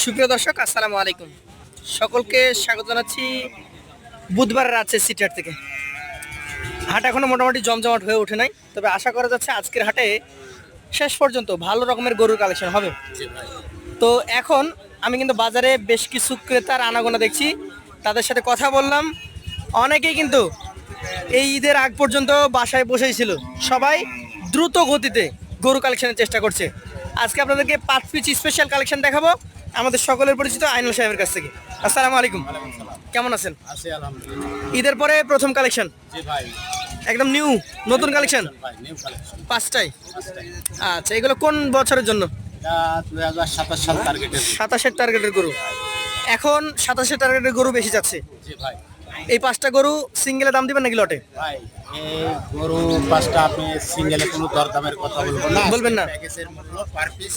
সুপ্রিয় দর্শক, আসসালামু আলাইকুম। সকলকে স্বাগত জানাচ্ছি বুধবার রাতে সিটার থেকে। হাট এখনো মোটামুটি জমজমাট হয়ে ওঠে নাই, তবে আশা করা যাচ্ছে আজকের হাটে শেষ পর্যন্ত ভালো রকমের গরুর কালেকশন হবে। তো এখন আমি কিন্তু বাজারে বেশ কিছু ক্রেতার আনাগোনা দেখছি, তাদের সাথে কথা বললাম। অনেকেই কিন্তু এই ঈদের আগ পর্যন্ত বাসায় বসেই ছিল, সবাই দ্রুত গতিতে গরু কালেকশনের চেষ্টা করছে। আজকে আপনাদেরকে 5 পিস স্পেশাল কালেকশন দেখাবো আমাদের সকলের পরিচিত আইনুল সাহেবের কাছ থেকে। আসসালামু আলাইকুম, কেমন আছেন? আছি আলহামদুলিল্লাহ। ঈদের পরে প্রথম কালেকশন, জি ভাই, একদম নিউ নতুন কালেকশন ভাই নিউ কালেকশন 5টাই। আচ্ছা, এগুলো কোন বছরের জন্য? এটা 2027 সাল টার্গেটের। 27-এর টার্গেটের গরু। এখন 27-এর টার্গেটের গরু বেশি যাচ্ছে। জি ভাই, এই 5টা গরু সিঙ্গেলে দাম দিবেন নাকি লটে? ভাই এই গরু পাঁচটা আপনি সিঙ্গেলে কোনো দরদামের কথা বলবো না, বলবেন না? প্যাকেজের মূল্য পার পিস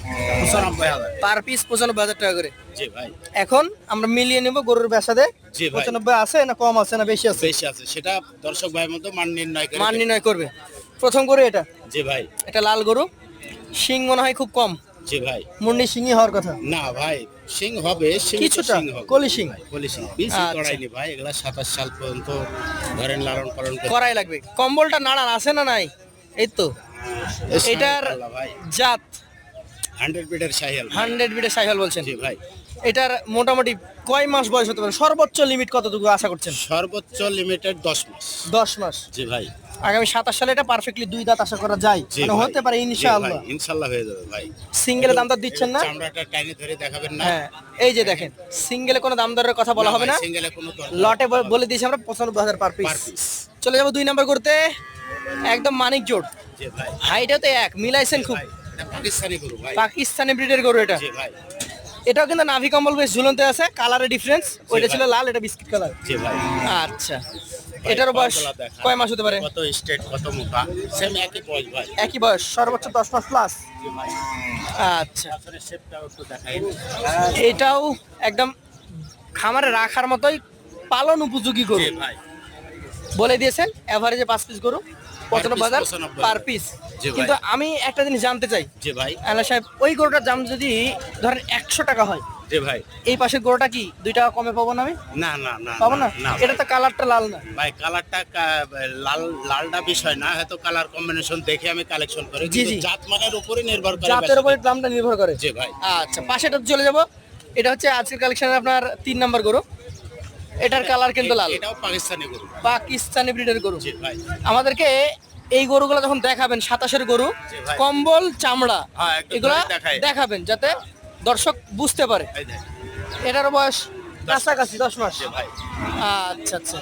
95,000। পার পিস 95,000 টাকা করে। জি ভাই, এখন আমরা মিলিয়ে নেব গরুর বেচাতে। জি ভাই। 95 আছে না কম আছে না বেশি আছে? বেশি আছে, সেটা দর্শক ভাইয়ের মধ্যে মান নির্ণয় করে মান নির্ণয় করবে। প্রথম গরু এটা, জি ভাই, এটা লাল গরু। শিং মনে হয় খুব কম, জি ভাই। মুন্ডি শিংই হওয়ার কথা। না ভাই, সিং হবে, সিং তো কিছুটা, সিং হবে। কলি সিং। কলি সিং বেশি আচ্ছা। করাইনি ভাই, এগুলা 27 সাল পর্যন্ত ধরেন লালন পালন করে। করাই লাগবে। কম্বলটা নাড়ান আছে না নাই? এই তো এটার ভাই জাত 100 বিটের শাহিয়াল। 100 বিটে সাইহল বলছেন। জি ভাই, এটার মোটামুটি কয় মাস বয়স হতে পারে? সর্বোচ্চ লিমিট কতটুকু আশা করছেন? সর্বোচ্চ লিমিটেড 10 মাস। 10 মাস। জি ভাই, আগামী 27 সালে এটা পারফেক্টলি 2 দাঁত আশা করা যায়, জি মানে ভাই। হতে পারে জি ইনশাআল্লাহ। ভাই, ইনশাআল্লাহ হয়ে যাবে ভাই। সিঙ্গেলে দাম দর দিচ্ছেন না? চামড়াটা টাইনে ধরে দেখাবেন না? হ্যাঁ, এই যে দেখেন, সিঙ্গেলে কোনো দাম দরের কথা বলা হবে না। সিঙ্গেলে কোনো লটে বলে দিয়েছি আমরা 95,000 পার পার পিস। পিস। চলে যাবো 2 নাম্বার করতে। একদম মানিক জোড়, জি ভাই, হাইটে তো এক, মিলাইছেন খুব। ভাই এটা পাকিস্তানি গরু ভাই। পাকিস্তানি ব্রিডের গরু এটা। জি ভাই, এটাও কিন্তু নাভি কম্বল বেশ ঝুলন্তে আছে, কালারে ডিফারেন্স। ওইটা ভাই। ছিল লাল, এটা বিস্কিট কালার। জি ভাই। আচ্ছা, এটারও বয়স পাগুলা দেখা। কয় মাস হতে পারে? কত স্টেট, কত মোটা, সেম একই বয়স ভাই। একই বয়স, সর্বোচ্চ 10 মাস প্লাস। জি ভাই, আচ্ছা, আসলে শেপটাও একটু দেখাই। এটাও একদম খামারে রাখার মতোই পালন উপযোগী গরু। জি ভাই, বলে দিয়েছেন এভারেজে 5 পিস গরু 95,000 95,000 পার পিস। জি ভাই। কিন্তু আমি একটা জিনিস জানতে চাই জি ভাই, আলা সাহেব, ওই গরুটার দাম যদি ধরেন 100 টাকা হয়, জি ভাই। এই পাশের গরুটা কি 2 টাকা কমে পাবো না আমি? না না না পাবো না? না এটা তো কালারটা লাল না। ভাই, কালারটা লালটা বিষয় না, হয়তো কালার কম্বিনেশন দেখে আমি কালেকশন করি, জি, কিন্তু জি। জাত মানের উপরে নির্ভর করে জাতের বেচা উপরে কিনা। দামটা নির্ভর করে। জি ভাই, আচ্ছা, পাশেটা চলে যাব। এটা হচ্ছে আজকের কালেকশনের আপনার 3 নাম্বার গরু। এটার কালার কিন্তু লাল, এটাও পাকিস্তানি গরু। পাকিস্তানি ব্রিডের গরু। জি ভাই, আমাদেরকে এই গরুগুলো যখন দেখাবেন 27-এর গরু, জি ভাই। কম্বল চামড়া হ্যাঁ, একটু এগুলা ধরে দেখাই। দেখাবেন যাতে দর্শক বুঝতে পারে। এই দেখ। এটারও বয়স কাছাকাছি 10 মাস। জি ভাই, আচ্ছা আচ্ছা,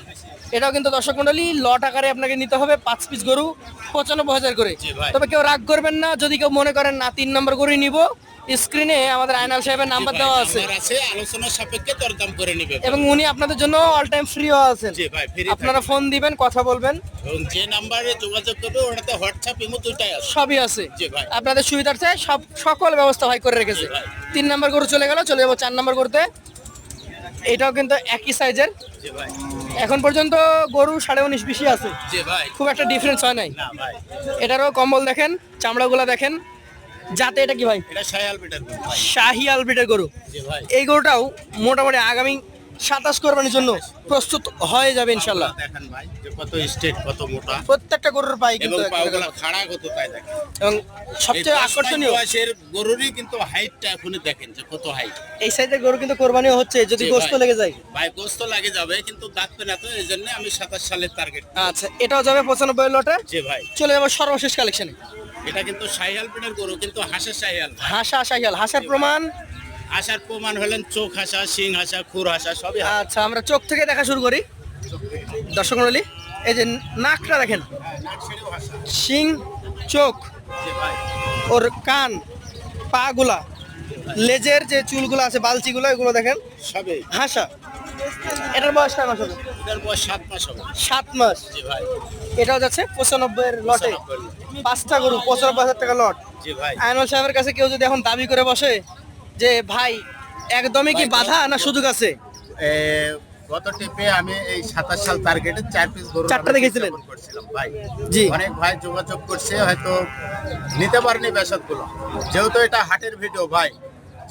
এটাও কিন্তু দর্শক মন্ডলী লট আকারে আপনাকে নিতে হবে 5 পিস গরু 95,000 করে। জি ভাই। তবে কেউ রাগ করবেন না যদি কেউ মনে করেন না 3 নম্বর গরুই নিব। স্ক্রিনে আমাদের আয়নাল সাহেবের নাম্বার জি ভাই, দেওয়া আছে, নাম্বার আছে, আলোচনা সাপেক্ষে দরদাম করে নিবে ভাই। এবং উনি আপনাদের জন্য অল টাইম ফ্রিও আছেন। জি ভাই, ফ্রি আপনারা ফোন দিবেন, কথা বলবেন, এবং যে নাম্বারে যোগাযোগ করবে ওটাতে হোয়াটসঅ্যাপ ইমো দুইটাই আছে। সবই আছে। জি ভাই, আপনাদের সুবিধার্থে সকল ব্যবস্থা ভাই করে রেখেছে। জি ভাই। 3 নাম্বার গরু চলে গেল, চলে যাবো 4 নাম্বার করতে। এটাও কিন্তু একই সাইজের। জি ভাই, এখন পর্যন্ত গরু 19.5 বেশি আছে, জি ভাই। খুব একটা ডিফারেন্স হয় নাই। না ভাই, এটারও কম্বল দেখেন, চামড়াগুলো দেখেন। যাতে এটা কি ভাই? এটা শায়াল বিটার গরু ভাই। শাহি আলবিটের গরু। জি ভাই, এই গরুটাও মোটামুটি আগামী 27 কোরবানির জন্য প্রস্তুত হয়ে যাবে ইনশাল্লাহ। পাগুলা দেখেন ভাই, যে কত স্টেট, কত মোটা, প্রত্যেকটা গরুর পাই কিন্তু এবং একটা পাগুলা করে। খাড়া কত তাই দেখেন। এবং সবচেয়ে এই আকর্ষণীয়, 10 বয়সের গরুরই কিন্তু হাইটটা এখনই দেখেন যে কত হাইট। এই সাইজের গরু কিন্তু কোরবানিও হচ্ছে যদি জি গোস্ত ভাই। লেগে যায়। ভাই গোস্ত লাগে যাবে, কিন্তু দাঁতবে না, তো এই জন্য আমি 27 সালের টার্গেট। আচ্ছা, এটাও যাবে 95 লটে। জি ভাই, চলে যাবো সর্বশেষ কালেকশনে। এটা কিন্তু শাহিয়াল বিটার গরু, কিন্তু হাঁসের শাহিয়াল। হাসা শাহিয়াল, হাসার প্রমাণ। হাঁসার প্রমাণ হলেন চোখ হাসা, শিং হাসা, খুর হাসা, সবই হাসা। আচ্ছা, আমরা চোখ থেকে দেখা শুরু করি। দর্শক মণ্ডলী, এই যে নাকটা দেখেন, নাক ছেড়েও হাসা। শিং, চোখ, জি ভাই, ওর কান, পা গুলা, লেজের যে চুলগুলো আছে বালচিগুলো, এগুলো দেখেন সবই। হাসা। এটার বয়স কয় মাস হবে? এটার বয়স 7 মাস হবে। 7 মাস। জি ভাই, এটাও যাচ্ছে 95-এর লটে। 95 5টা গরু 95,000 টাকা লট। জি ভাই, আইনুল সাহেবের কাছে কেউ যদি এখন দাবি করে বসে যে ভাই একদমই কি বাধা না সুযোগ আছে? গত টিপে আমি এই 27 সাল টার্গেটে 4 পিস গরু 4টা দেখেছিলেন? বিজ্ঞাপন করছিলাম ভাই। জি। অনেক ভাই যোগাযোগ করছে, হয়তো নিতে পারেনি বেশাতগুলো, যেহেতু এটা হাটের ভিডিও ভাই।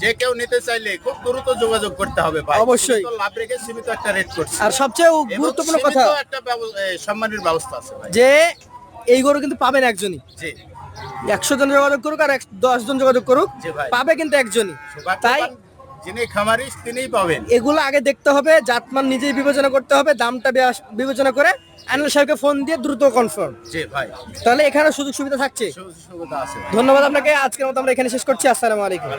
যে কেউ নিতে চাইলে খুব দ্রুত যোগাযোগ করতে হবে ভাই। অবশ্যই। সীমিত লাভ রেখে সীমিত একটা রেট করছি। আর সবচেয়ে এবং গুরুত্বপূর্ণ সীমিত কথা একটা সম্মানের ব্যবস্থা আছে ভাই। যে এই গরু কিন্তু পাবেন একজনই। জি 100 জন যোগাযোগ করুক আর 10 জন যোগাযোগ করুক, জি ভাই। পাবে কিন্তু একজনই। তাই যিনি খামারি তিনিই পাবেন। এগুলো আগে দেখতে হবে, জাতমান নিজেই বিবেচনা করতে হবে, দামটা বিবেচনা করে আনিল সাহেবকে ফোন দিয়ে দ্রুত কনফার্ম। জি ভাই, তাহলে এখানে সুযোগ সুবিধা থাকছে। সুবিধা আছে ভাই। ধন্যবাদ আপনাকে। আজকের মতো আমরা এখানে শেষ করছি। আসসালামু আলাইকুম।